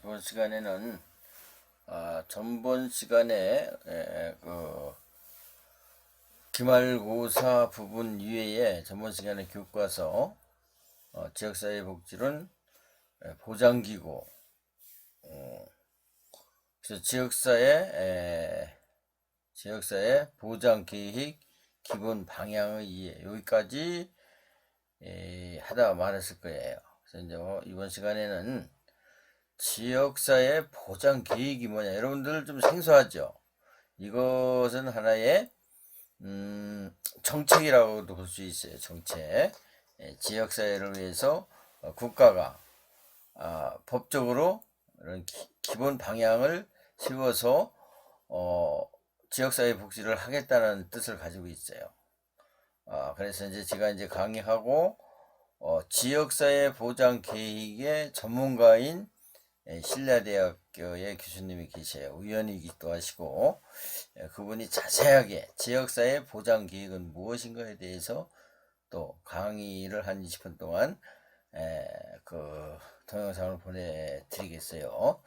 이번 시간에는 전번 시간에 기말고사 부분 이외에 전번 시간에 교과서 지역사회복지론 보장기구 그래서 지역사회 보장계획 기본 방향의 이해 여기까지 하다 말았을 거예요. 그래서 이제 이번 시간에는 지역사회 보장 계획이 뭐냐, 여러분들 좀 생소하죠. 이것은 하나의 정책이라고도 볼 수 있어요. 정책. 지역사회를 위해서 국가가 법적으로 이런 기본 방향을 세워서 지역사회 복지를 하겠다는 뜻을 가지고 있어요. 그래서 이제 제가 이제 강의하고 지역사회 보장 계획의 전문가인 신라대학교의 교수님이 계셔요. 의원이기도 하시고, 그분이 자세하게 지역사회 보장 계획은 무엇인가에 대해서 또 강의를 한 20분 동안 그 동영상을 보내드리겠어요.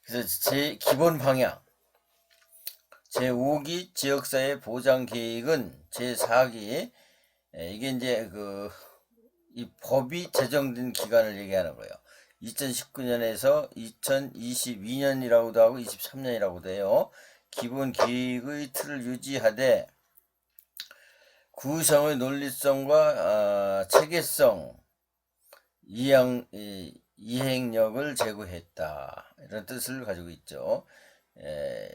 그래서 제 기본 방향 제5기 지역사회 보장 계획은 제4기 이게 이제 이 법이 제정된 기간을 얘기하는 거예요. 2019년에서 2022년이라고도 하고 23년이라고도 해요. 기본 계획의 틀을 유지하되 구성의 논리성과 체계성, 이행력을 제고했다. 이런 뜻을 가지고 있죠.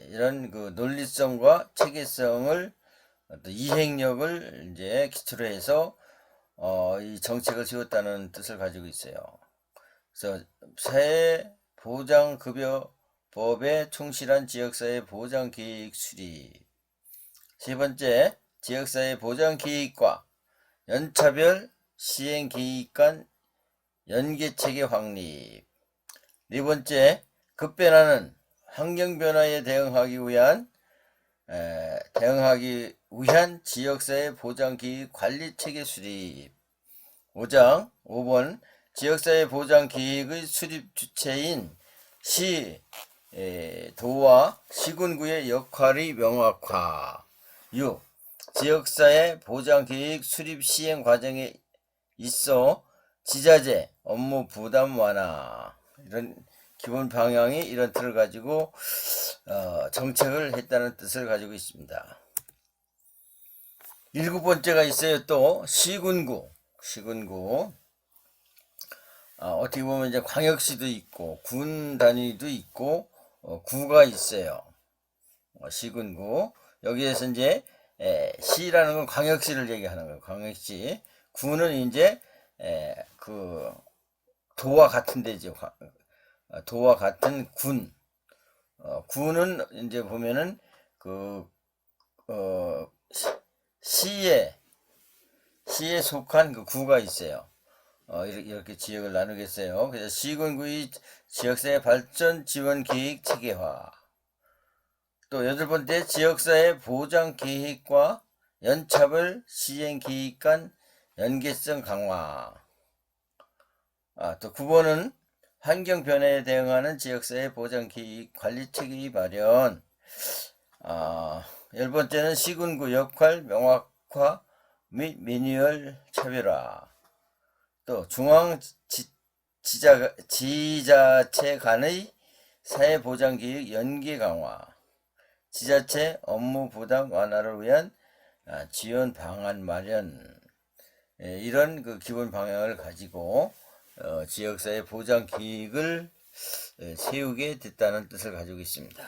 이런 그 논리성과 체계성을 또 이행력을 이제 기초로 해서 이 정책을 세웠다는 뜻을 가지고 있어요. 그래서 사회보장급여법에 충실한 지역사회 보장계획 수립. 세 번째, 지역사회 보장계획과 연차별 시행계획 간 연계체계 확립. 네 번째, 급변하는 환경변화에 대응하기 위한 지역사회 보장계획 관리체계 수립. 5번 지역사회 보장계획의 수립 주체인 시, 도와 시군구의 역할의 명확화. 6. 지역사회 보장계획 수립 시행 과정에 있어 지자재 업무 부담 완화. 이런 기본 방향이 이런 틀을 가지고 정책을 했다는 뜻을 가지고 있습니다. 7번째가 있어요. 또 시군구. 어떻게 보면 이제 광역시도 있고 군 단위도 있고 구가 있어요. 시군구. 여기에서 이제 시라는 건 광역시를 얘기하는 거예요. 광역시. 구는 이제 그 도와 같은 데죠. 도와 같은 군. 구는 이제 보면은 시에 속한 그 구가 있어요. 이렇게 지역을 나누겠어요. 그래서 시군구의 지역사회 발전 지원 계획 체계화. 또 8번째, 지역사회 보장 계획과 연차별 시행 계획 간 연계성 강화. 또 9번은 환경 변화에 대응하는 지역사회 보장 계획 관리 체계 마련. 10번째는 시군구 역할 명확화 및 매뉴얼 차별화. 또 중앙 지자체 간의 사회보장계획 연계 강화, 지자체 업무 부담 완화를 위한 지원 방안 마련. 이런 그 기본 방향을 가지고 지역사회 보장계획을 세우게 됐다는 뜻을 가지고 있습니다.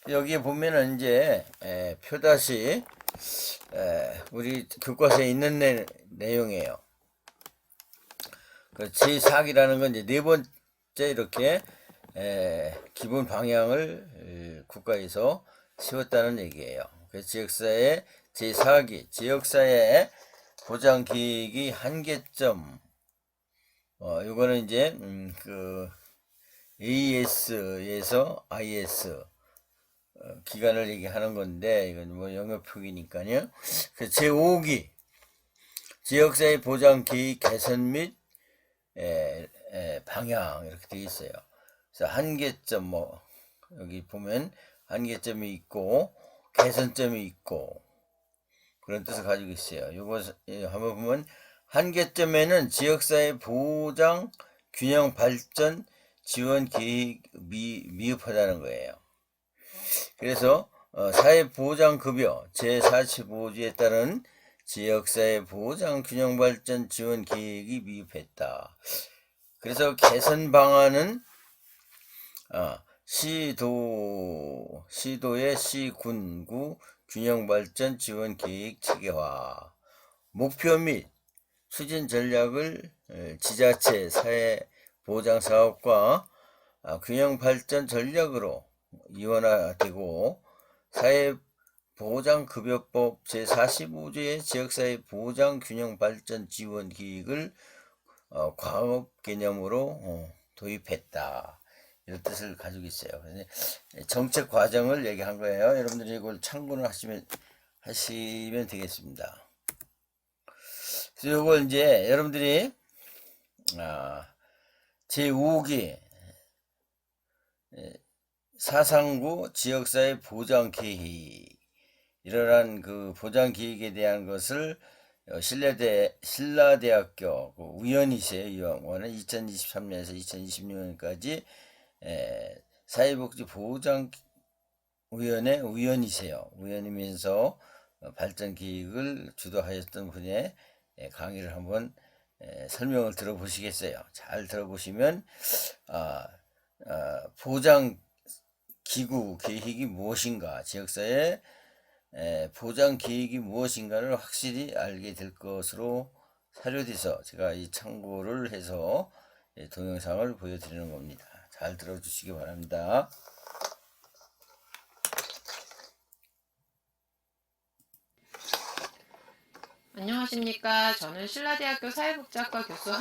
여기에 보면은 이제 표다시 우리 교과서에 있는 내용이에요. 그 제4기라는 건 이제 네 번째 이렇게 기본 방향을 국가에서 세웠다는 얘기예요. 그래서 지역사회 제4기 지역사회 보장계획이 한계점. 이거는 이제 그 AS에서 IS 기간을 얘기하는 건데, 이건 뭐 영역 표기니까요. 그 제5기 지역사회 보장 계획 개선 및 방향 이렇게 되어 있어요. 그래서 한계점 뭐 여기 보면 한계점이 있고 개선점이 있고 그런 뜻을 가지고 있어요. 요거 한번 보면 한계점에는 지역사회 보장 균형 발전 지원 계획 미흡하다는 거예요. 그래서 사회보장급여 제45조에 따른 지역사회 보장 균형 발전 지원 계획이 미흡했다. 그래서 개선 방안은 시도의 시군구 균형 발전 지원 계획 체계화, 목표 및 추진 전략을 지자체 사회 보장 사업과 균형 발전 전략으로 이원화되고 사회보장급여법 제45조의 지역사회 보장 균형 발전 지원 계획을 과업 개념으로 도입했다. 이런 뜻을 가지고 있어요. 정책 과정을 얘기한 거예요. 여러분들이 이걸 참고를 하시면 되겠습니다. 그래서 이걸 이제 여러분들이 제5기 사상구 지역사회 보장 계획 이러한 그 보장 계획에 대한 것을 신라대학교 위원이세요. 위원은 2023년에서 2026년까지 사회복지보장위원회 위원이세요. 위원이면서 발전 계획을 주도하셨던 분의 강의를 한번 설명을 들어보시겠어요. 잘 들어보시면 보장 기구 계획이 무엇인가, 지역사회 보장 계획이 무엇인가를 확실히 알게 될 것으로 사료돼서 제가 이 참고를 해서 동영상을 보여드리는 겁니다. 잘 들어주시기 바랍니다. 안녕하십니까. 저는 신라대학교 사회복지학과 교수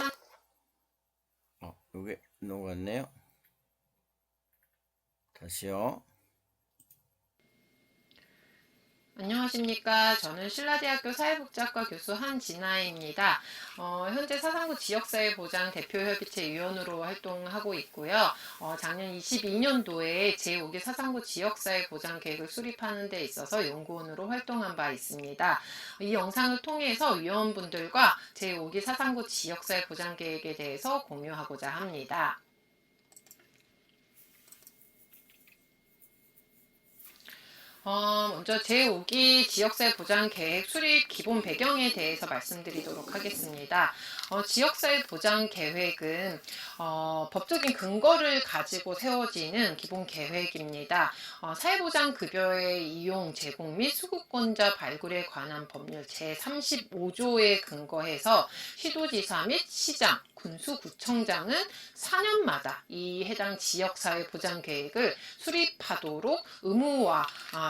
요게 넘어갔네요. 다시요. 안녕하십니까. 저는 신라대학교 사회복지학과 교수 한진아입니다. 현재 사상구 지역사회보장 대표협의체 위원으로 활동하고 있고요. 작년 22년도에 제5기 사상구 지역사회보장 계획을 수립하는 데 있어서 연구원으로 활동한 바 있습니다. 이 영상을 통해서 위원분들과 제5기 사상구 지역사회보장 계획에 대해서 공유하고자 합니다. 먼저 제5기 지역사회 보장 계획 수립 기본 배경에 대해서 말씀드리도록 하겠습니다. 지역사회 보장 계획은 법적인 근거를 가지고 세워지는 기본 계획입니다. 사회보장급여의 이용, 제공 및 수급권자 발굴에 관한 법률 제35조에 근거해서 시도지사 및 시장, 군수구청장은 4년마다 이 해당 지역사회 보장 계획을 수립하도록 의무화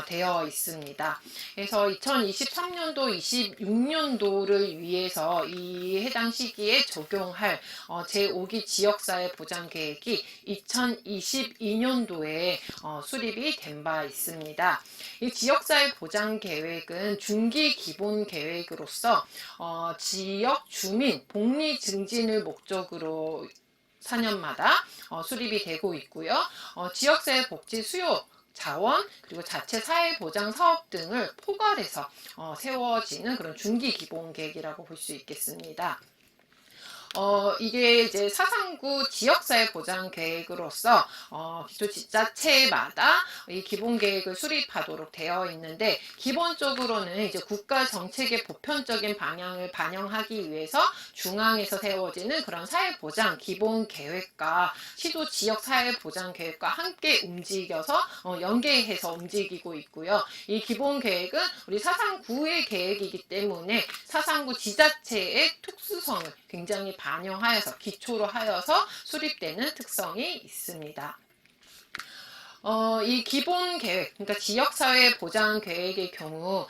되어 있습니다. 그래서 2023년도, 26년도를 위해서 이 해당 시기에 적용할 제5기 지역사회 보장 계획이 2022년도에 수립이 된 바 있습니다. 이 지역사회 보장 계획은 중기 기본 계획으로서 지역 주민 복리 증진을 목적으로 4년마다 수립이 되고 있고요. 지역사회 복지 수요 자원 그리고 자체 사회보장 사업 등을 포괄해서 세워지는 그런 중기 기본 계획이라고 볼 수 있겠습니다. 이게 이제 사상구 지역사회 보장 계획으로서 기초지자체마다 이 기본 계획을 수립하도록 되어 있는데, 기본적으로는 이제 국가 정책의 보편적인 방향을 반영하기 위해서 중앙에서 세워지는 그런 사회 보장 기본 계획과 시도 지역 사회 보장 계획과 함께 움직여서 연계해서 움직이고 있고요. 이 기본 계획은 우리 사상구의 계획이기 때문에 사상구 지자체의 특수성을 굉장히 반영하여서 기초로 하여서 수립되는 특성이 있습니다. 이 기본 계획, 그러니까 지역사회 보장 계획의 경우,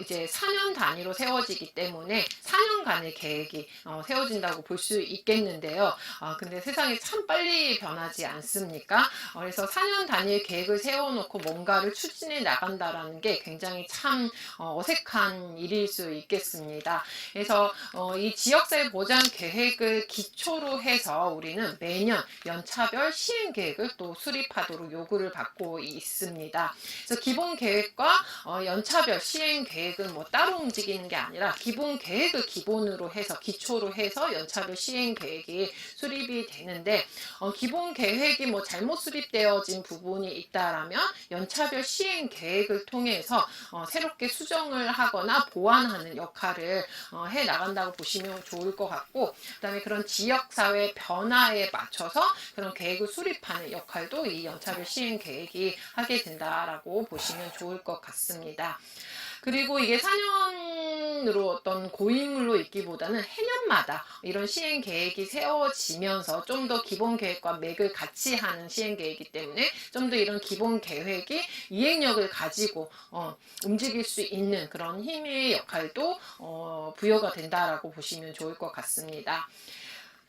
이제 4년 단위로 세워지기 때문에 4년간의 계획이 세워진다고 볼 수 있겠는데요. 근데 세상이 참 빨리 변하지 않습니까? 그래서 4년 단위의 계획을 세워놓고 뭔가를 추진해 나간다라는 게 굉장히 참 어색한 일일 수 있겠습니다. 그래서 이 지역사회 보장 계획을 기초로 해서 우리는 매년 연차별 시행 계획을 또 수립하도록 요구를 받고 있습니다. 그래서 기본 계획과 연차별 시행 계획은 뭐 따로 움직이는 게 아니라 기본 계획을 기본으로 해서 기초로 해서 연차별 시행 계획이 수립이 되는데 기본 계획이 뭐 잘못 수립되어진 부분이 있다라면 연차별 시행 계획을 통해서 새롭게 수정을 하거나 보완하는 역할을 해 나간다고 보시면 좋을 것 같고, 그다음에 그런 지역사회 변화에 맞춰서 그런 계획을 수립하는 역할도 이 연차별 시행 계획이 하게 된다라고 보시면 좋을 것 같습니다. 그리고 이게 4년으로 어떤 고인물로 있기보다는 해년마다 이런 시행 계획이 세워지면서 좀 더 기본 계획과 맥을 같이 하는 시행 계획이기 때문에 좀 더 이런 기본 계획이 이행력을 가지고 움직일 수 있는 그런 힘의 역할도 부여가 된다라고 보시면 좋을 것 같습니다.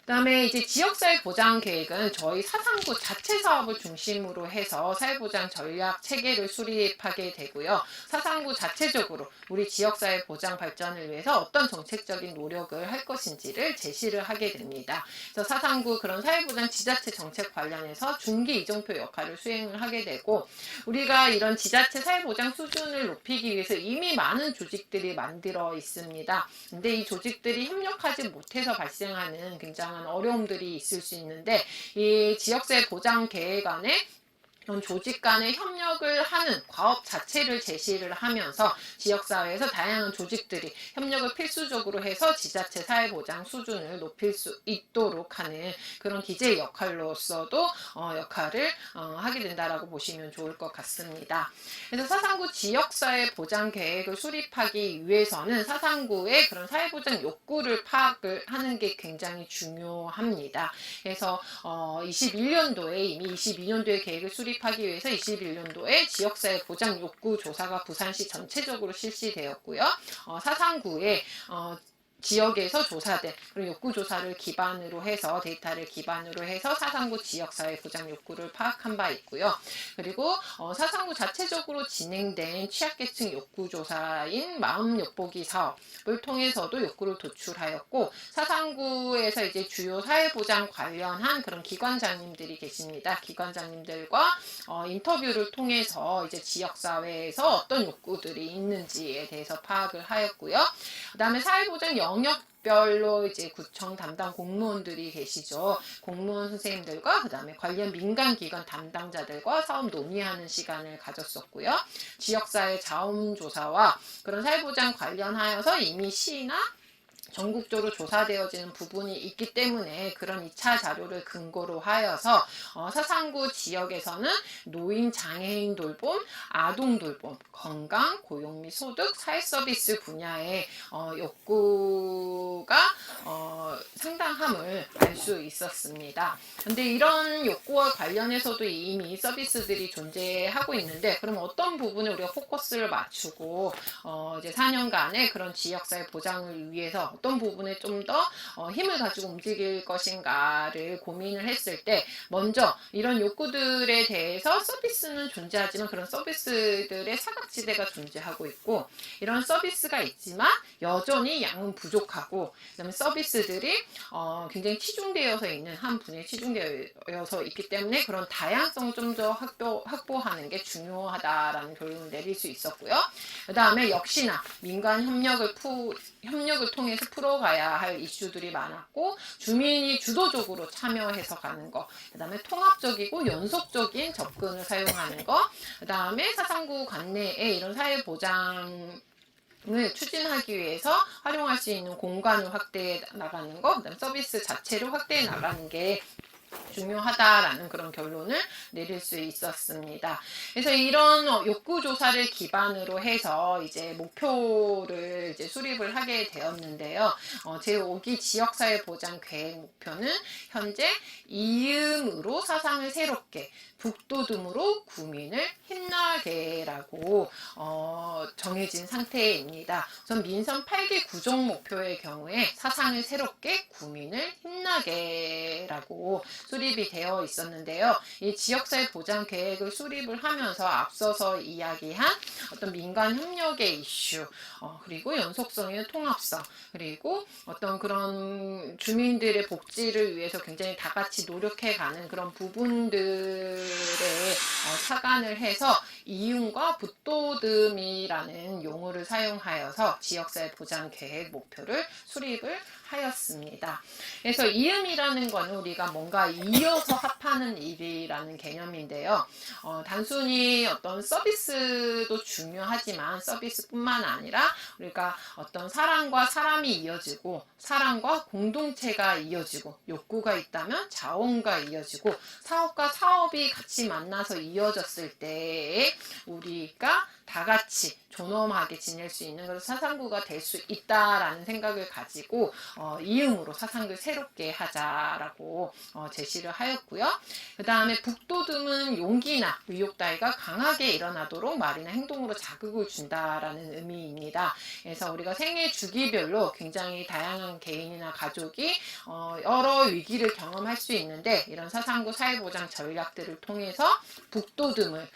그다음에 이제 지역사회 보장 계획은 저희 사상구 자체 사업을 중심으로 해서 사회보장 전략 체계를 수립하게 되고요. 사상구 자체적으로 우리 지역사회 보장 발전을 위해서 어떤 정책적인 노력을 할 것인지를 제시를 하게 됩니다. 그래서 사상구 그런 사회보장 지자체 정책 관련해서 중기 이정표 역할을 수행을 하게 되고, 우리가 이런 지자체 사회보장 수준을 높이기 위해서 이미 많은 조직들이 만들어 있습니다. 근데 이 조직들이 협력하지 못해서 발생하는 굉장한 어려움들이 있을 수 있는데, 이 지역사회 보장 계획 안에 이런 조직 간의 협력을 하는 과업 자체를 제시를 하면서 지역사회에서 다양한 조직들이 협력을 필수적으로 해서 지자체 사회보장 수준을 높일 수 있도록 하는 그런 기재 역할로서도 역할을 하게 된다라고 보시면 좋을 것 같습니다. 그래서 사상구 지역사회 보장 계획을 수립하기 위해서는 사상구의 그런 사회보장 욕구를 파악을 하는 게 굉장히 중요합니다. 그래서 21년도에 이미 22년도에 계획을 수립하기 위해서 21년도에 지역사회 보장 욕구 조사가 부산시 전체적으로 실시되었고요. 사상구에 지역에서 조사된 그런 욕구 조사를 기반으로 해서 데이터를 기반으로 해서 사상구 지역사회 보장 욕구를 파악한 바 있고요. 그리고 사상구 자체적으로 진행된 취약계층 욕구 조사인 마음 엿보기 사업을 통해서도 욕구를 도출하였고, 사상구에서 이제 주요 사회보장 관련한 그런 기관장님들이 계십니다. 기관장님들과 인터뷰를 통해서 이제 지역사회에서 어떤 욕구들이 있는지에 대해서 파악을 하였고요. 그다음에 사회보장 영역별로 이제 구청 담당 공무원들이 계시죠. 공무원 선생님들과 그다음에 관련 민간기관 담당자들과 사업 논의하는 시간을 가졌었고요. 지역사회 자원조사와 그런 사회보장 관련하여서 이미 시나 전국적으로 조사되어지는 부분이 있기 때문에 그런 2차 자료를 근거로 하여서 사상구 지역에서는 노인 장애인 돌봄, 아동 돌봄, 건강, 고용 및 소득, 사회 서비스 분야의 욕구가 상당함을 알 수 있었습니다. 근데 이런 욕구와 관련해서도 이미 서비스들이 존재하고 있는데, 그럼 어떤 부분에 우리가 포커스를 맞추고 이제 4년간의 그런 지역사회 보장을 위해서 어떤 부분에 좀 더 힘을 가지고 움직일 것인가를 고민을 했을 때, 먼저 이런 욕구들에 대해서 서비스는 존재하지만 그런 서비스들의 사각지대가 존재하고 있고, 이런 서비스가 있지만 여전히 양은 부족하고, 그다음에 서비스들이 굉장히 치중되어서 있는 한 분야에 치중되어서 있기 때문에 그런 다양성을 좀 더 확보하는 게 중요하다라는 결론을 내릴 수 있었고요. 그 다음에 역시나 민간 협력을 통해서 풀어가야 할 이슈들이 많았고, 주민이 주도적으로 참여해서 가는 거, 그 다음에 통합적이고 연속적인 접근을 사용하는 거, 그 다음에 사상구 관내에 이런 사회보장 을 추진하기 위해서 활용할 수 있는 공간을 확대해 나가는 거, 그다음 서비스 자체를 확대해 나가는 게 중요하다라는 그런 결론을 내릴 수 있었습니다. 그래서 이런 욕구 조사를 기반으로 해서 이제 목표를 이제 수립을 하게 되었는데요. 제5기 지역사회 보장 계획 목표는 현재 이음으로 사상을 새롭게, 북돋움으로 구민을 힘나게라고 정해진 상태입니다. 우선 민선 8기 구종 목표의 경우에 사상을 새롭게, 구민을 힘나게라고 수립이 되어 있었는데요. 이 지역사회 보장 계획을 수립을 하면서 앞서서 이야기한 어떤 민간 협력의 이슈, 그리고 연속성의 통합성, 그리고 어떤 그런 주민들의 복지를 위해서 굉장히 다 같이 노력해가는 그런 부분들에 착안을 해서 이윤과 북돋음이라는 용어를 사용하여서 지역사회 보장 계획 목표를 수립을 하였습니다. 그래서 이음이라는 거는 우리가 뭔가 이어서 합하는 일이라는 개념인데요. 단순히 어떤 서비스도 중요하지만 서비스뿐만 아니라 우리가 어떤 사람과 사람이 이어지고 사람과 공동체가 이어지고 욕구가 있다면 자원과 이어지고 사업과 사업이 같이 만나서 이어졌을 때에 우리가 다 같이 존엄하게 지낼 수 있는 그런 사상구가 될 수 있다라는 생각을 가지고 이음으로 사상구를 새롭게 하자라고 제시를 하였고요. 그 다음에 북돋움은 용기나 의욕 따위가 강하게 일어나도록 말이나 행동으로 자극을 준다라는 의미입니다. 그래서 우리가 생애 주기별로 굉장히 다양한 개인이나 가족이 여러 위기를 경험할 수 있는데 이런 사상구 사회보장 전략들을 통해서 북돋움을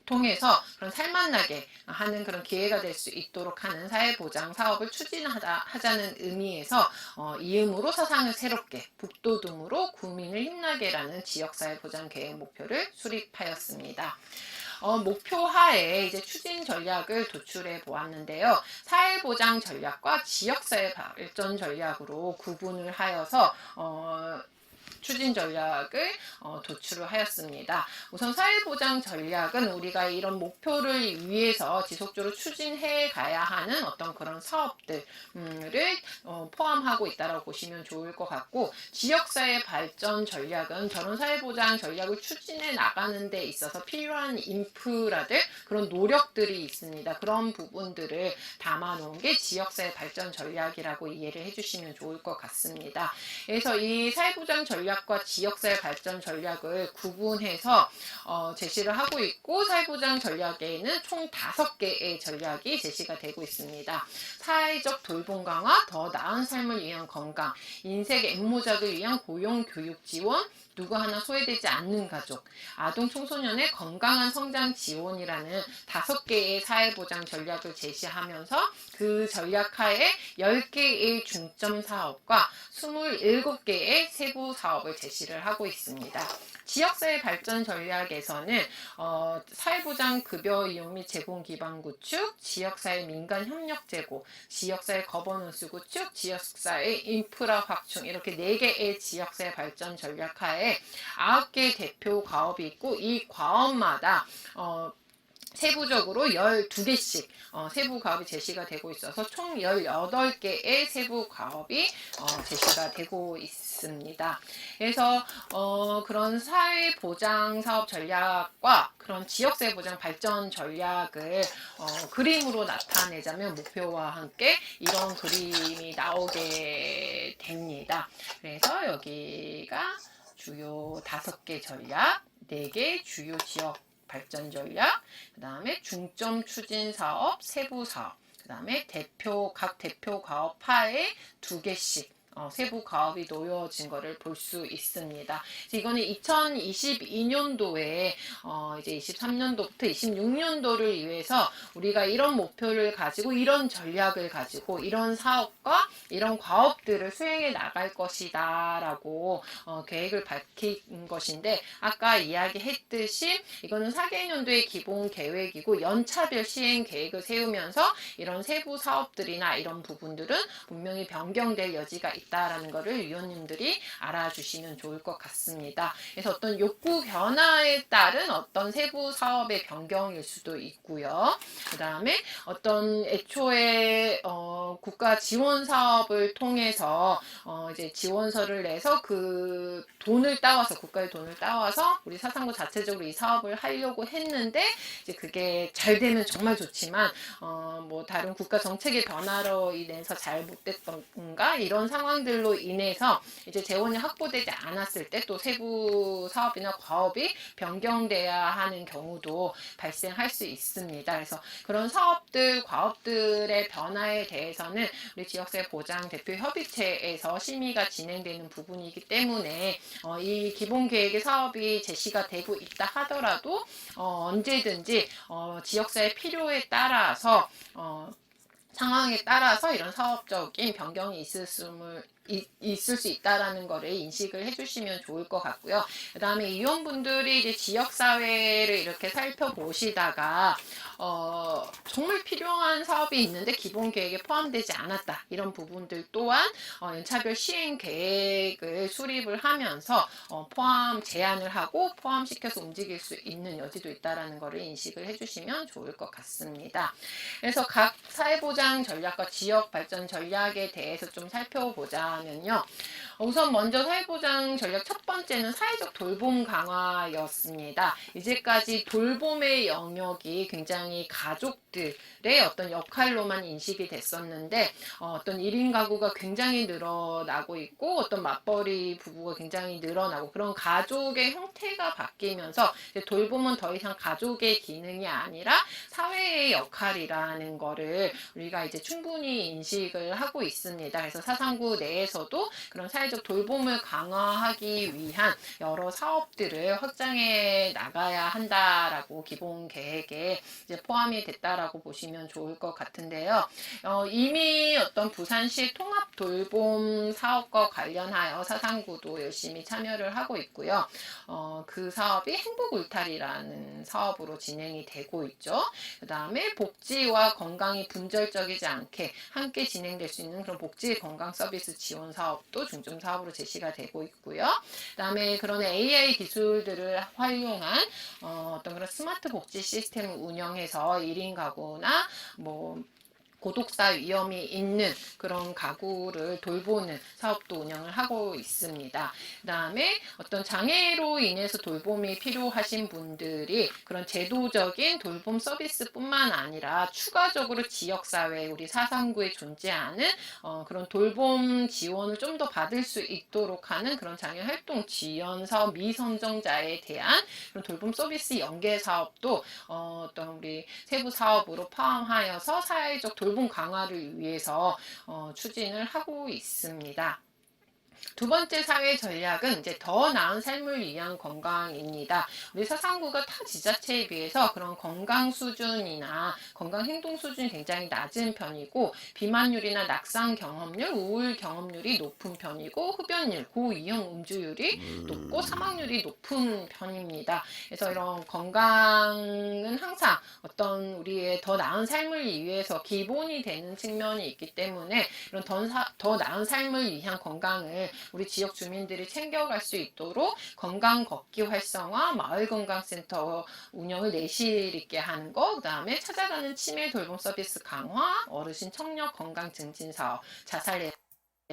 통해서 그런 살만나게 하는 그런 기회가 될 수 있도록 하는 사회보장 사업을 추진하자는 의미에서 이음으로 사상을 새롭게, 북돋움으로 구민을 힘나게라는 지역사회보장 계획 목표를 수립하였습니다. 목표 하에 이제 추진 전략을 도출해 보았는데요. 사회보장 전략과 지역사회 발전 전략으로 구분을 하여서 추진 전략을 도출을 하였습니다. 우선 사회보장 전략은 우리가 이런 목표를 위해서 지속적으로 추진해 가야 하는 어떤 그런 사업들을 포함하고 있다고 보시면 좋을 것 같고, 지역사회 발전 전략은 저런 사회보장 전략을 추진해 나가는 데 있어서 필요한 인프라들, 그런 노력들이 있습니다. 그런 부분들을 담아놓은 게 지역사회 발전 전략이라고 이해를 해주시면 좋을 것 같습니다. 그래서 이 사회보장 전략과 지역사회 발전 전략을 구분해서 제시를 하고 있고, 사회보장 전략에는 총 5개의 전략이 제시가 되고 있습니다. 사회적 돌봄 강화, 더 나은 삶을 위한 건강, 인생 앵무작을 위한 고용 교육 지원, 누구 하나 소외되지 않는 가족, 아동 청소년의 건강한 성장 지원이라는 5개의 사회보장 전략을 제시하면서 그 전략 하에 10개의 중점 사업과 27개의 세부 사업을 제시를 하고 있습니다. 지역사회 발전 전략에서는 사회보장 급여 이용 및 제공 기반 구축, 지역사회 민간 협력 제고, 지역사회 거버넌스 구축, 지역사회 인프라 확충, 이렇게 4개의 지역사회 발전 전략 하에 9개의 대표 과업이 있고, 이 과업마다 세부적으로 12개씩 세부 과업이 제시가 되고 있어서 총 18개의 세부 과업이 제시가 되고 있습니다. 그래서 그런 사회보장 사업 전략과 그런 지역사회 보장 발전 전략을 그림으로 나타내자면 목표와 함께 이런 그림이 나오게 됩니다. 그래서 여기가 주요 5개 전략, 4개 주요 지역 발전 전략, 그 다음에 중점 추진 사업, 세부 사업, 그 다음에 각 대표 가업 하에 2개씩 세부 가업이 놓여진 것을 볼 수 있습니다. 이거는 2022년도에 이제 23년도부터 26년도를 위해서 우리가 이런 목표를 가지고 이런 전략을 가지고 이런 사업과 이런 과업들을 수행해 나갈 것이다 라고 계획을 밝힌 것인데, 아까 이야기했듯이 이거는 4개년도의 기본 계획이고 연차별 시행 계획을 세우면서 이런 세부 사업들이나 이런 부분들은 분명히 변경될 여지가 있다라는 것을 위원님들이 알아주시면 좋을 것 같습니다. 그래서 어떤 욕구 변화에 따른 어떤 세부 사업의 변경일 수도 있고요. 그 다음에 어떤 애초에 국가 지원 사업을 통해서 이제 지원서를 내서 그 돈을 따와서 국가의 돈을 따와서 우리 사상구 자체적으로 이 사업을 하려고 했는데 이제 그게 잘 되면 정말 좋지만 뭐 다른 국가 정책의 변화로 인해서 잘 못됐던가 이런 상황들로 인해서 이제 재원이 확보되지 않았을 때 또 세부 사업이나 과업이 변경돼야 하는 경우도 발생할 수 있습니다. 그래서 그런 사업들, 과업들의 변화에 대해서는 우리 지역사회 보장 대표 협의체에서 심의가 진행되는 부분이기 때문에 이 기본 계획의 사업이 제시가 되고 있다 하더라도 언제든지 지역사회 필요에 따라서 상황에 따라서 이런 사업적인 변경이 있을 수 있다라는 거를 인식을 해주시면 좋을 것 같고요. 그 다음에 위원분들이 이제 지역사회를 이렇게 살펴보시다가 정말 필요한 사업이 있는데 기본 계획에 포함되지 않았다. 이런 부분들 또한 연차별 시행 계획을 수립을 하면서 제안을 하고 포함시켜서 움직일 수 있는 여지도 있다라는 거를 인식을 해주시면 좋을 것 같습니다. 그래서 각 사회보장 전략과 지역 발전 전략에 대해서 좀 살펴보자면요. 우선 먼저 사회보장 전략 첫 번째는 사회적 돌봄 강화였습니다. 이제까지 돌봄의 영역이 굉장히 가족들의 어떤 역할로만 인식이 됐었는데 어떤 1인 가구가 굉장히 늘어나고 있고 어떤 맞벌이 부부가 굉장히 늘어나고 그런 가족의 형태가 바뀌면서 이제 돌봄은 더 이상 가족의 기능이 아니라 사회의 역할이라는 거를 우리가 이제 충분히 인식을 하고 있습니다. 그래서 사상구 내에서도 그런 사회적 돌봄을 강화하기 위한 여러 사업들을 확장해 나가야 한다라고 기본 계획에 이제 포함이 됐다라고 보시면 좋을 것 같은데요. 이미 어떤 부산시 통합 돌봄 사업과 관련하여 사상구도 열심히 참여를 하고 있고요. 그 사업이 행복 울타리라는 사업으로 진행이 되고 있죠. 그 다음에 복지와 건강이 분절적이지 않게 함께 진행될 수 있는 그런 복지 건강 서비스 지원 사업도 중점 사업으로 제시가 되고 있고요. 그 다음에 그런 AI 기술들을 활용한 어떤 그런 스마트 복지 시스템을 운영해서 1인 가구나 뭐 고독사 위험이 있는 그런 가구를 돌보는 사업도 운영을 하고 있습니다. 그 다음에 어떤 장애로 인해서 돌봄이 필요하신 분들이 그런 제도적인 돌봄 서비스뿐만 아니라 추가적으로 지역사회 우리 사상구에 존재하는 그런 돌봄 지원을 좀 더 받을 수 있도록 하는 그런 장애활동 지원 사업 미선정자에 대한 그런 돌봄 서비스 연계 사업도 어떤 우리 세부 사업으로 포함하여서 사회적 돌봄 강화를 위해서 추진을 하고 있습니다. 두 번째 사회 전략은 이제 더 나은 삶을 위한 건강입니다. 우리 사상구가 타 지자체에 비해서 그런 건강 수준이나 건강 행동 수준이 굉장히 낮은 편이고 비만율이나 낙상 경험률, 우울 경험률이 높은 편이고 흡연율, 고위험 음주율이 높고 사망률이 높은 편입니다. 그래서 이런 건강은 항상 어떤 우리의 더 나은 삶을 위해서 기본이 되는 측면이 있기 때문에 이런 더 나은 삶을 위한 건강을 우리 지역 주민들이 챙겨갈 수 있도록 건강 걷기 활성화, 마을건강센터 운영을 내실 있게 하는 거, 그 다음에 찾아가는 치매 돌봄 서비스 강화, 어르신 청력 건강 증진 사업, 자살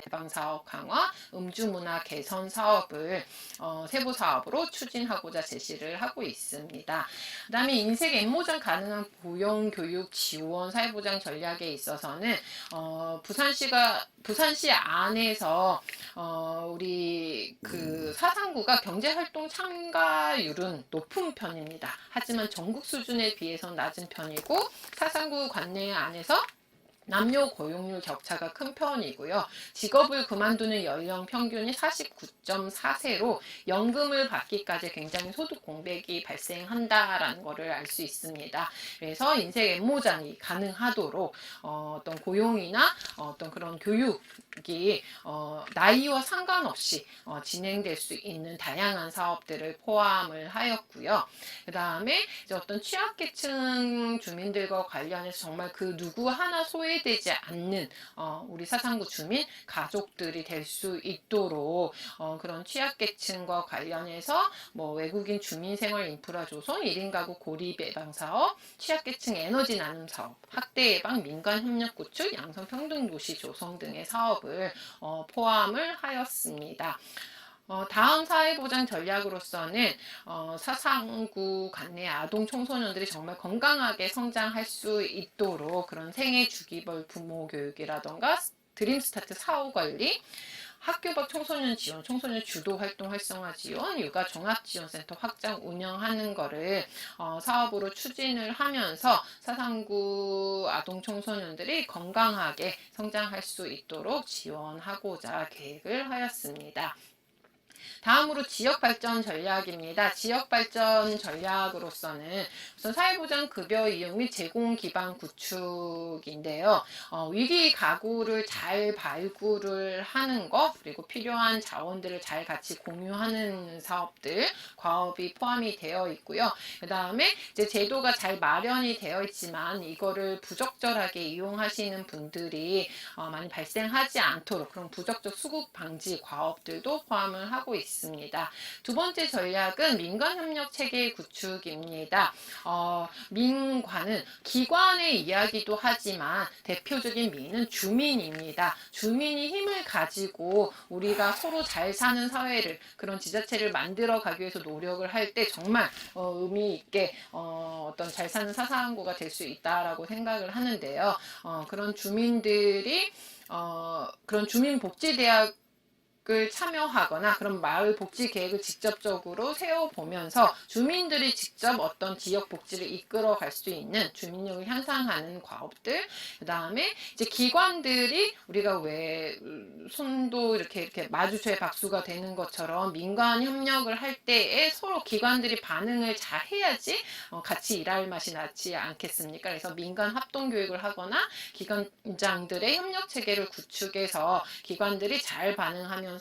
예방 사업 강화, 음주 문화 개선 사업을 세부 사업으로 추진하고자 제시를 하고 있습니다. 그다음에 인생 엠모전 가능한 고용 교육 지원 사회보장 전략에 있어서는 부산시 안에서 우리 그 사상구가 경제활동 참가율은 높은 편입니다. 하지만 전국 수준에 비해서는 낮은 편이고 사상구 관내 안에서 남녀 고용률 격차가 큰 편이고요. 직업을 그만두는 연령 평균이 49.4세로 연금을 받기까지 굉장히 소득 공백이 발생한다라는 것을 알 수 있습니다. 그래서 인생 엠모전이 가능하도록 어떤 고용이나 어떤 그런 교육이 나이와 상관없이 진행될 수 있는 다양한 사업들을 포함을 하였고요. 그 다음에 어떤 취약계층 주민들과 관련해서 정말 그 누구 하나 소외 소외되지 않는 우리 사상구 주민 가족들이 될 수 있도록 그런 취약계층과 관련해서 뭐 외국인 주민생활 인프라 조성, 1인 가구 고립 예방 사업, 취약계층 에너지 나눔 사업, 학대 예방, 민간 협력 구축, 양성 평등 도시 조성 등의 사업을 포함을 하였습니다. 다음 사회보장 전략으로서는 사상구 관내 아동 청소년들이 정말 건강하게 성장할 수 있도록 그런 생애 주기별 부모 교육이라던가 드림스타트 사후 관리, 학교 밖 청소년 지원, 청소년 주도 활동 활성화 지원, 육아 종합지원센터 확장 운영하는 거를 사업으로 추진을 하면서 사상구 아동 청소년들이 건강하게 성장할 수 있도록 지원하고자 계획을 하였습니다. 다음으로 지역발전 전략입니다. 지역발전 전략으로서는 우선 사회보장 급여 이용 및 제공 기반 구축인데요. 위기 가구를 잘 발굴을 하는 것, 그리고 필요한 자원들을 잘 같이 공유하는 사업들, 과업이 포함이 되어 있고요. 그 다음에 이제 제도가 잘 마련이 되어 있지만 이거를 부적절하게 이용하시는 분들이 많이 발생하지 않도록 그런 부적적 수급 방지 과업들도 포함을 하고 있습니다. 두 번째 전략은 민간협력 체계 구축입니다. 민관은 기관의 이야기도 하지만 대표적인 민은 주민입니다. 주민이 힘을 가지고 우리가 서로 잘 사는 사회를, 그런 지자체를 만들어 가기 위해서 노력을 할 때 정말 의미 있게 어떤 잘 사는 사상구가 될 수 있다라고 생각을 하는데요. 그런 주민들이 그런 주민복지대학 을 참여하거나 그런 마을 복지 계획을 직접적으로 세워보면서 주민들이 직접 어떤 지역 복지를 이끌어 갈 수 있는 주민력을 향상하는 과업들, 그 다음에 이제 기관들이 우리가 왜 손도 이렇게 마주쳐야 박수가 되는 것처럼 민간 협력을 할 때에 서로 기관들이 반응을 잘 해야지 같이 일할 맛이 나지 않겠습니까? 그래서 민간 합동 교육을 하거나 기관장들의 협력 체계를 구축해서 기관들이 잘 반응하면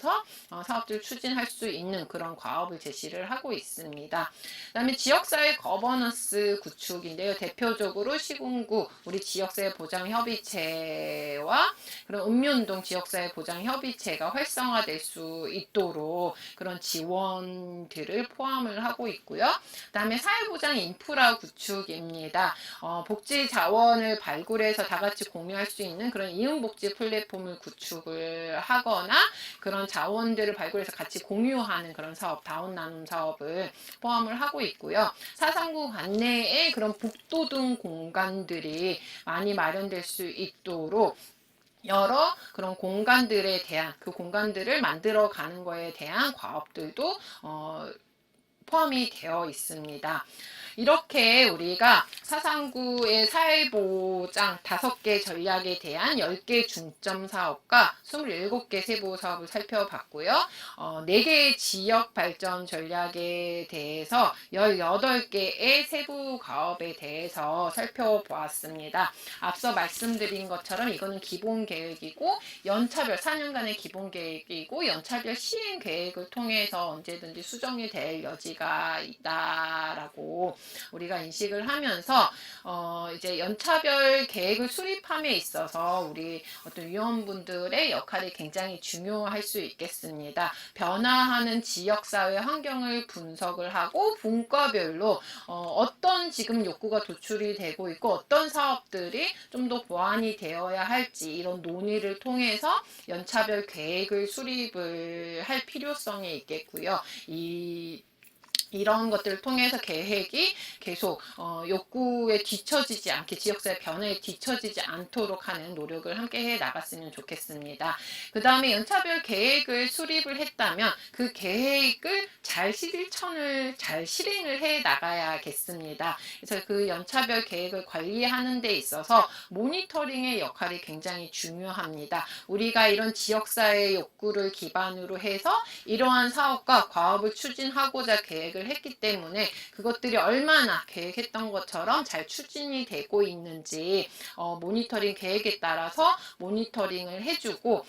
사업들을 추진할 수 있는 그런 과업을 제시를 하고 있습니다. 그 다음에 지역사회 거버넌스 구축인데요. 대표적으로 시군구 우리 지역사회 보장협의체와 그런 읍면동 지역사회 보장협의체가 활성화될 수 있도록 그런 지원들을 포함을 하고 있고요. 그 다음에 사회보장 인프라 구축입니다. 복지 자원을 발굴해서 다 같이 공유할 수 있는 그런 이음복지 플랫폼을 구축을 하거나 그런 자원들을 발굴해서 같이 공유하는 그런 사업, 다운 나눔 사업을 포함을 하고 있고요. 사상구 관내에 그런 복도 등 공간들이 많이 마련될 수 있도록 여러 그런 공간들에 대한, 그 공간들을 만들어 가는 거에 대한 과업들도 포함이 되어 있습니다. 이렇게 우리가 사상구의 사회보장 5개 전략에 대한 10개 중점 사업과 27개 세부 사업을 살펴봤고요. 4개의 지역 발전 전략에 대해서 18개의 세부 가업에 대해서 살펴보았습니다. 앞서 말씀드린 것처럼 이거는 기본 계획이고 연차별 4년간의 기본 계획이고 연차별 시행 계획을 통해서 언제든지 수정이 될 여지가 있다라고 우리가 인식을 하면서 이제 연차별 계획을 수립함에 있어서 우리 어떤 위원분들의 역할이 굉장히 중요할 수 있겠습니다. 변화하는 지역사회 환경을 분석을 하고 분과별로 어떤 지금 욕구가 도출이 되고 있고 어떤 사업들이 좀 더 보완이 되어야 할지 이런 논의를 통해서 연차별 계획을 수립을 할 필요성이 있겠고요. 이런 것들을 통해서 계획이 계속 욕구에 뒤처지지 않게, 지역사회 변화에 뒤처지지 않도록 하는 노력을 함께 해 나갔으면 좋겠습니다. 그 다음에 연차별 계획을 수립을 했다면 그 계획을 잘 실행을 해 나가야겠습니다. 그래서 그 연차별 계획을 관리하는 데 있어서 모니터링의 역할이 굉장히 중요합니다. 우리가 이런 지역사회 욕구를 기반으로 해서 이러한 사업과 과업을 추진하고자 계획을 계획을 했기 때문에 그것들이 얼마나 계획했던 것처럼 잘 추진이 되고 있는지 모니터링 계획에 따라서 모니터링을 해주고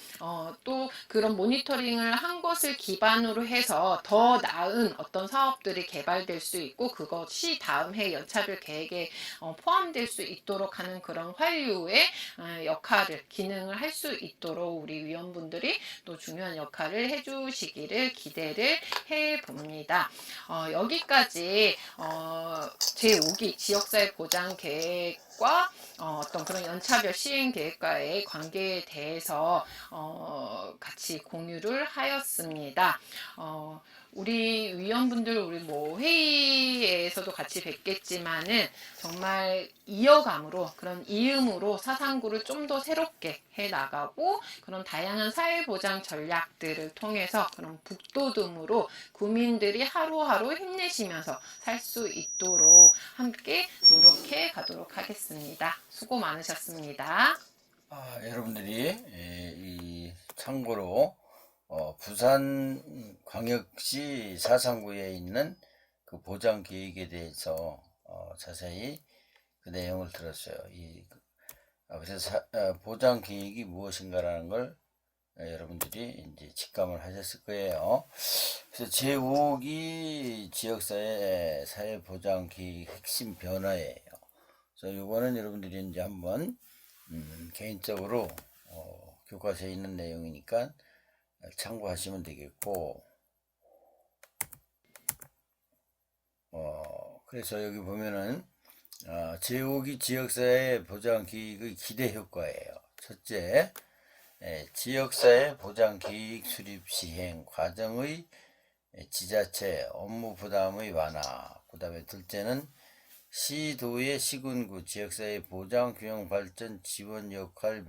또 그런 모니터링을 한 것을 기반으로 해서 더 나은 어떤 사업들이 개발될 수 있고 그것이 다음 해 연차별 계획에 포함될 수 있도록 하는 그런 환류의 역할을 기능을 할 수 있도록 우리 위원분들이 또 중요한 역할을 해주시기를 기대를 해봅니다. 여기까지 제5기 지역사회 보장 계획과 어떤 그런 연차별 시행 계획과의 관계에 대해서 같이 공유를 하였습니다. 우리 위원분들 우리 뭐 회의에서도 같이 뵙겠지만은 정말 이어감으로 그런 이음으로 사상구를 좀 더 새롭게 해 나가고 그런 다양한 사회보장 전략들을 통해서 그런 북돋움으로 국민들이 하루하루 힘내시면서 살 수 있도록 함께 노력해 가도록 하겠습니다. 수고 많으셨습니다. 여러분들이 이 참고로 부산광역시 사상구에 있는 그 보장 계획에 대해서 자세히 그 내용을 들었어요. 그래서 보장 계획이 무엇인가라는 걸 여러분들이 이제 직감을 하셨을 거예요. 그래서 제5기 지역사회 사회보장 계획 핵심 변화예요. 그래서 이거는 여러분들이 이제 한번 개인적으로 교과서에 있는 내용이니까 참고하시면 되겠고, 그래서 여기 보면은 제5기 지역사회 보장 계획의 기대 효과예요. 첫째, 지역사회 보장 계획 수립 시행 과정의 지자체 업무 부담의 완화. 그 다음에 둘째는 시도의 시군구 지역사회 보장 균형 발전 지원 역할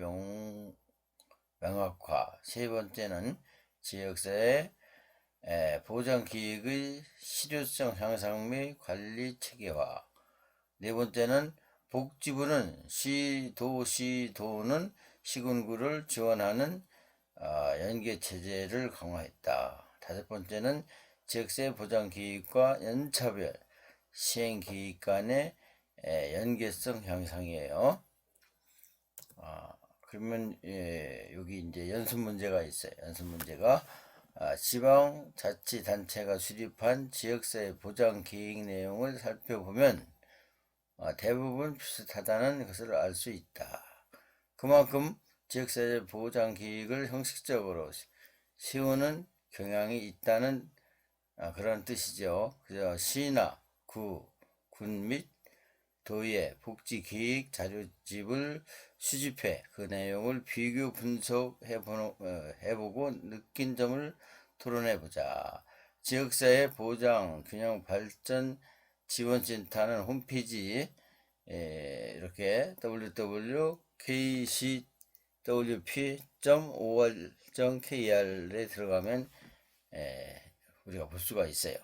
명확화. 세 번째는 지역사회 보장 기획의 실효성 향상 및 관리 체계화. 네 번째는 복지부는 시도는 시군구를 지원하는 연계 체제를 강화했다. 다섯 번째는 지역사회 보장 기획과 연차별 시행 기획 간의 연계성 향상이에요. 그러면 여기 이제 연습 문제가 있어요. 연습 문제가 지방자치단체가 수립한 지역사회 보장 계획 내용을 살펴보면 대부분 비슷하다는 것을 알 수 있다. 그만큼 지역사회 보장 계획을 형식적으로 세우는 경향이 있다는 그런 뜻이죠. 그래서 시나 구, 군 및 도의 복지계획 자료집을 수집해 그 내용을 비교 분석해보고 느낀 점을 토론해보자. 지역사회 보장 균형 발전 지원센터는 홈페이지 이렇게 www.kcwp.or.kr에 들어가면 우리가 볼 수가 있어요.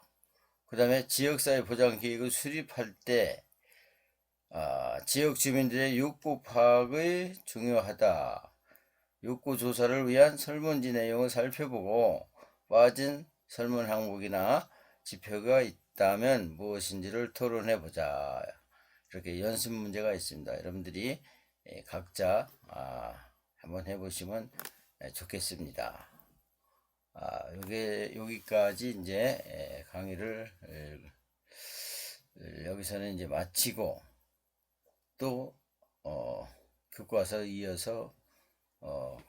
그 다음에 지역사회 보장 계획을 수립할 때 지역 주민들의 욕구 파악이 중요하다. 욕구 조사를 위한 설문지 내용을 살펴보고 빠진 설문 항목이나 지표가 있다면 무엇인지를 토론해보자. 이렇게 연습 문제가 있습니다. 여러분들이 각자 한번 해보시면 좋겠습니다. 여기까지 이제 강의를 여기서는 이제 마치고 또 교과서 이어서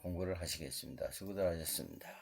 공부를 하시겠습니다. 수고들 하셨습니다.